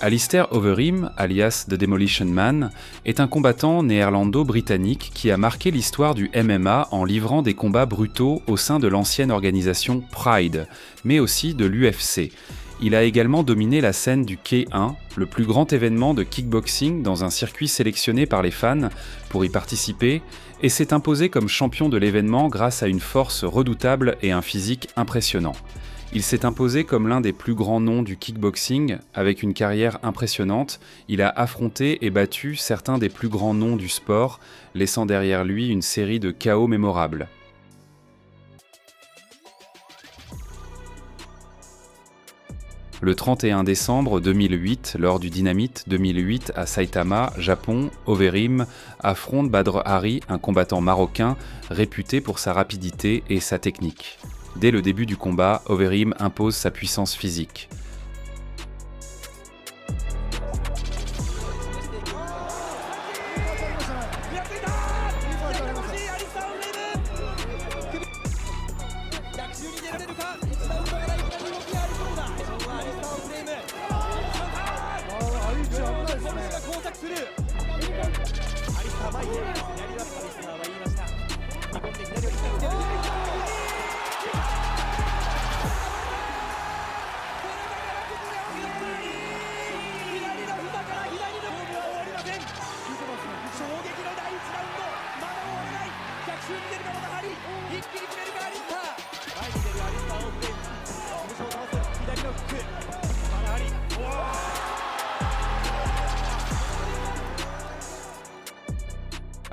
Alistair Overeem, alias The Demolition Man, est un combattant néerlando-britannique qui a marqué l'histoire du MMA en livrant des combats brutaux au sein de l'ancienne organisation Pride, mais aussi de l'UFC. Il a également dominé la scène du K1, le plus grand événement de kickboxing dans un circuit sélectionné par les fans pour y participer, et s'est imposé comme champion de l'événement grâce à une force redoutable et un physique impressionnant. Il s'est imposé comme l'un des plus grands noms du kickboxing, avec une carrière impressionnante. Il a affronté et battu certains des plus grands noms du sport, laissant derrière lui une série de KO mémorables. Le 31 décembre 2008, lors du Dynamite 2008 à Saitama, Japon, Overeem affronte Badr Hari, un combattant marocain réputé pour sa rapidité et sa technique. Dès le début du combat, Overeem impose sa puissance physique.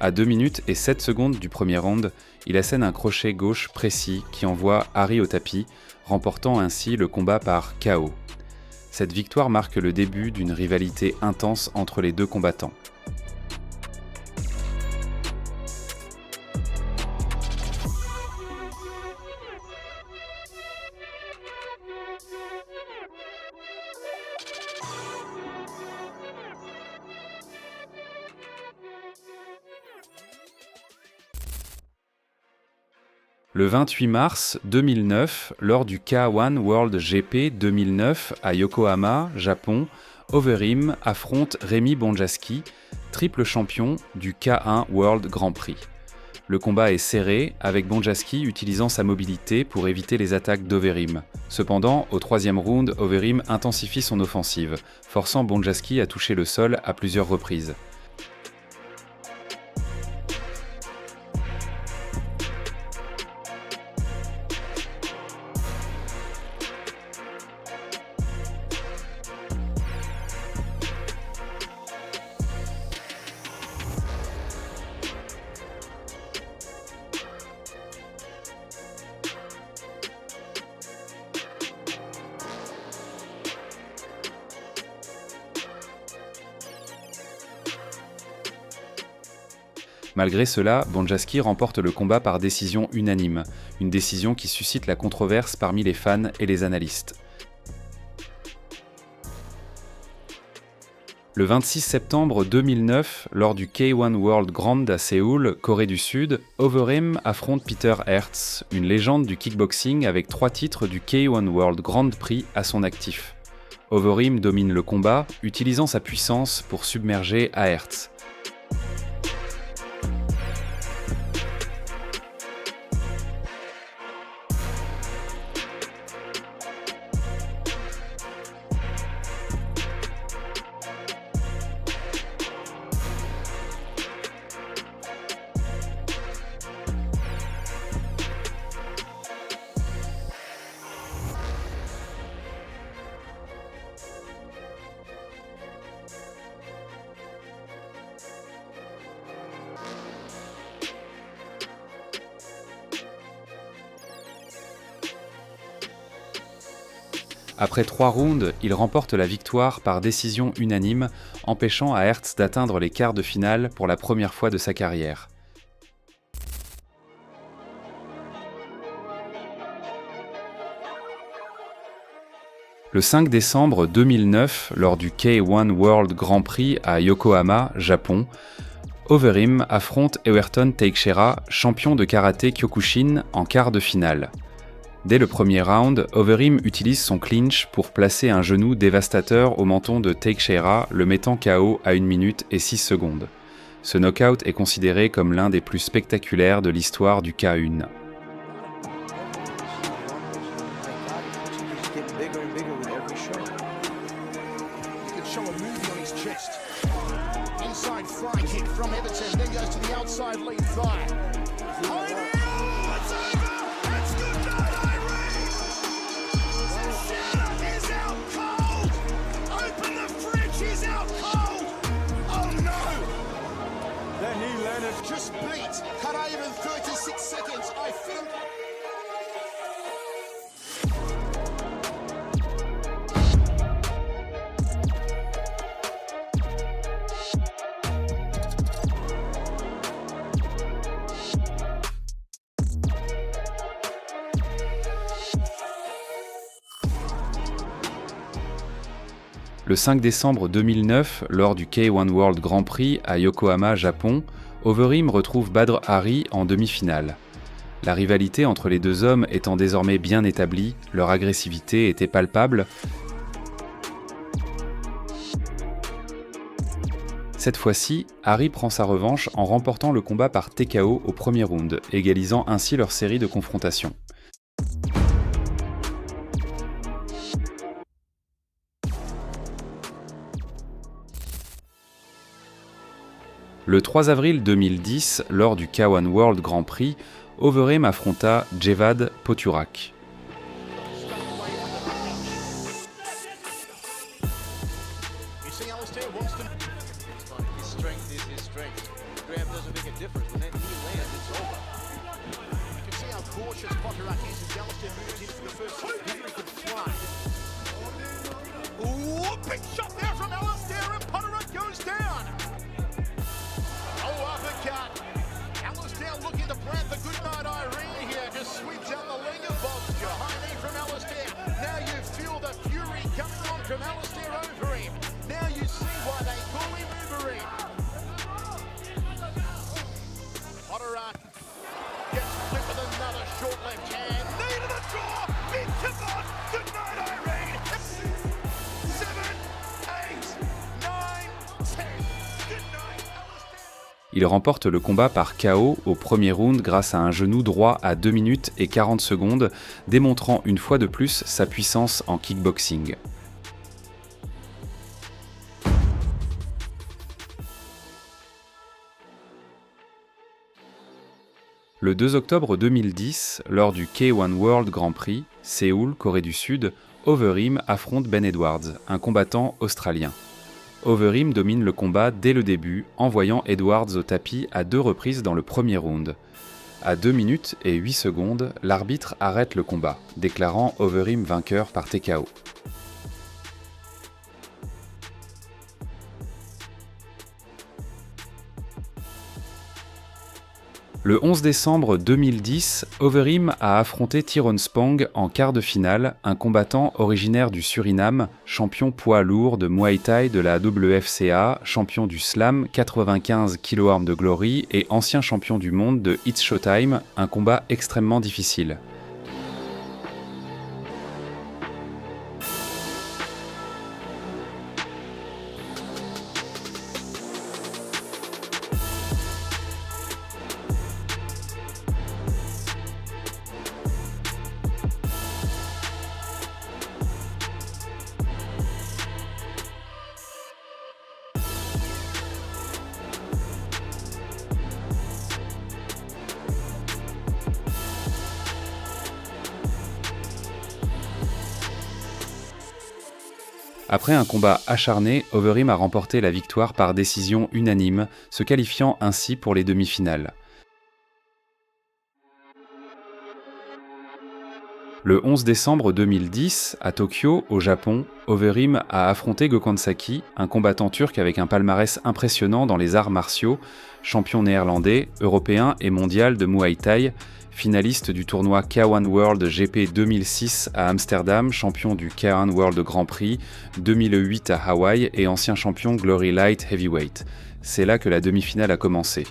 À 2 minutes et 7 secondes du premier round, il assène un crochet gauche précis qui envoie Hari au tapis, remportant ainsi le combat par KO. Cette victoire marque le début d'une rivalité intense entre les deux combattants. Le 28 mars 2009, lors du K1 World GP 2009 à Yokohama, Japon, Overeem affronte Remi Bonjasky, triple champion du K1 World Grand Prix. Le combat est serré, avec Bonjasky utilisant sa mobilité pour éviter les attaques d'Overeem. Cependant, au troisième round, Overeem intensifie son offensive, forçant Bonjasky à toucher le sol à plusieurs reprises. Malgré cela, Bonjasky remporte le combat par décision unanime, une décision qui suscite la controverse parmi les fans et les analystes. Le 26 septembre 2009, lors du K1 World Grand à Séoul, Corée du Sud, Overeem affronte Peter Aerts, une légende du kickboxing avec 3 titres du K1 World Grand Prix à son actif. Overeem domine le combat, utilisant sa puissance pour submerger Aerts. Après 3 rounds, il remporte la victoire par décision unanime, empêchant Aerts d'atteindre les quarts de finale pour la première fois de sa carrière. Le 5 décembre 2009, lors du K1 World Grand Prix à Yokohama, Japon, Overeem affronte Ayrton Teixeira, champion de karaté Kyokushin, en quart de finale. Dès le premier round, Overeem utilise son clinch pour placer un genou dévastateur au menton de Teixeira, le mettant KO à 1 minute et 6 secondes. Ce knockout est considéré comme l'un des plus spectaculaires de l'histoire du K1. Le 5 décembre 2009, lors du K1 World Grand Prix à Yokohama, Japon, Overeem retrouve Badr Hari en demi-finale. La rivalité entre les deux hommes étant désormais bien établie, leur agressivité était palpable. Cette fois-ci, Hari prend sa revanche en remportant le combat par TKO au premier round, égalisant ainsi leur série de confrontations. Le 3 avril 2010, lors du K1 World Grand Prix, Overeem affronta Dževad Poturak. Il remporte le combat par KO au premier round grâce à un genou droit à 2 minutes et 40 secondes, démontrant une fois de plus sa puissance en kickboxing. Le 2 octobre 2010, lors du K1 World Grand Prix, Séoul, Corée du Sud, Overeem affronte Ben Edwards, un combattant australien. Overeem domine le combat dès le début, envoyant Edwards au tapis à 2 reprises dans le premier round. À 2 minutes et 8 secondes, l'arbitre arrête le combat, déclarant Overeem vainqueur par TKO. Le 11 décembre 2010, Overeem a affronté Tyrone Spong en quart de finale, un combattant originaire du Suriname, champion poids lourd de Muay Thai de la WFCA, champion du Slam 95 kg Arm de Glory et ancien champion du monde de It's Showtime, un combat extrêmement difficile. Après un combat acharné, Overeem a remporté la victoire par décision unanime, se qualifiant ainsi pour les demi-finales. Le 11 décembre 2010, à Tokyo, au Japon, Overeem a affronté Gökhan Saki, un combattant turc avec un palmarès impressionnant dans les arts martiaux, champion néerlandais, européen et mondial de Muay Thai, finaliste du tournoi K1 World GP 2006 à Amsterdam, champion du K1 World Grand Prix 2008 à Hawaï et ancien champion Glory Light Heavyweight. C'est là que la demi-finale a commencé.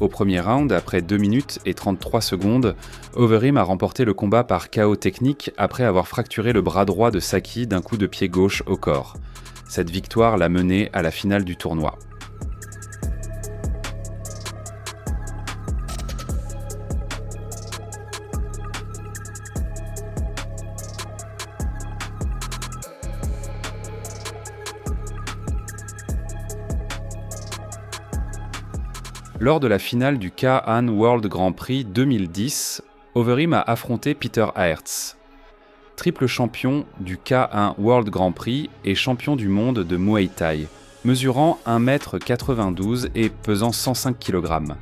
Au premier round, après 2 minutes et 33 secondes, Overeem a remporté le combat par KO technique après avoir fracturé le bras droit de Saki d'un coup de pied gauche au corps. Cette victoire l'a mené à la finale du tournoi. Lors de la finale du K1 World Grand Prix 2010, Overeem a affronté Peter Aerts. Triple champion du K1 World Grand Prix et champion du monde de Muay Thai, mesurant 1,92 m et pesant 105 kg.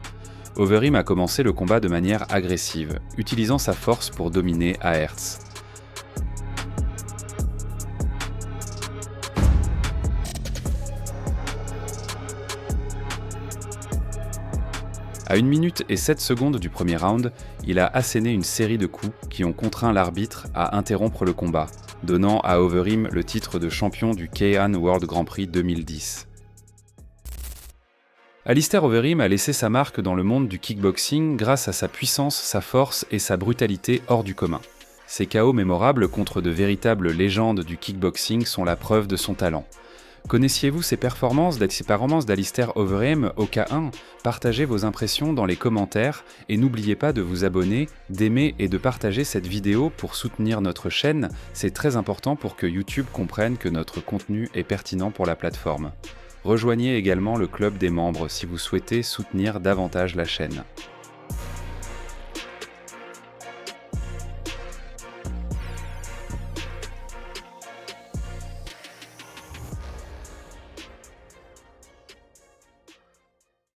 Overeem a commencé le combat de manière agressive, utilisant sa force pour dominer Aerts. À 1 minute et 7 secondes du premier round, il a asséné une série de coups qui ont contraint l'arbitre à interrompre le combat, donnant à Overeem le titre de champion du K1 World Grand Prix 2010. Alistair Overeem a laissé sa marque dans le monde du kickboxing grâce à sa puissance, sa force et sa brutalité hors du commun. Ses KO mémorables contre de véritables légendes du kickboxing sont la preuve de son talent. Connaissiez-vous ces performances d'Alistair Overeem au K1 ? Partagez vos impressions dans les commentaires et n'oubliez pas de vous abonner, d'aimer et de partager cette vidéo pour soutenir notre chaîne, c'est très important pour que YouTube comprenne que notre contenu est pertinent pour la plateforme. Rejoignez également le club des membres si vous souhaitez soutenir davantage la chaîne.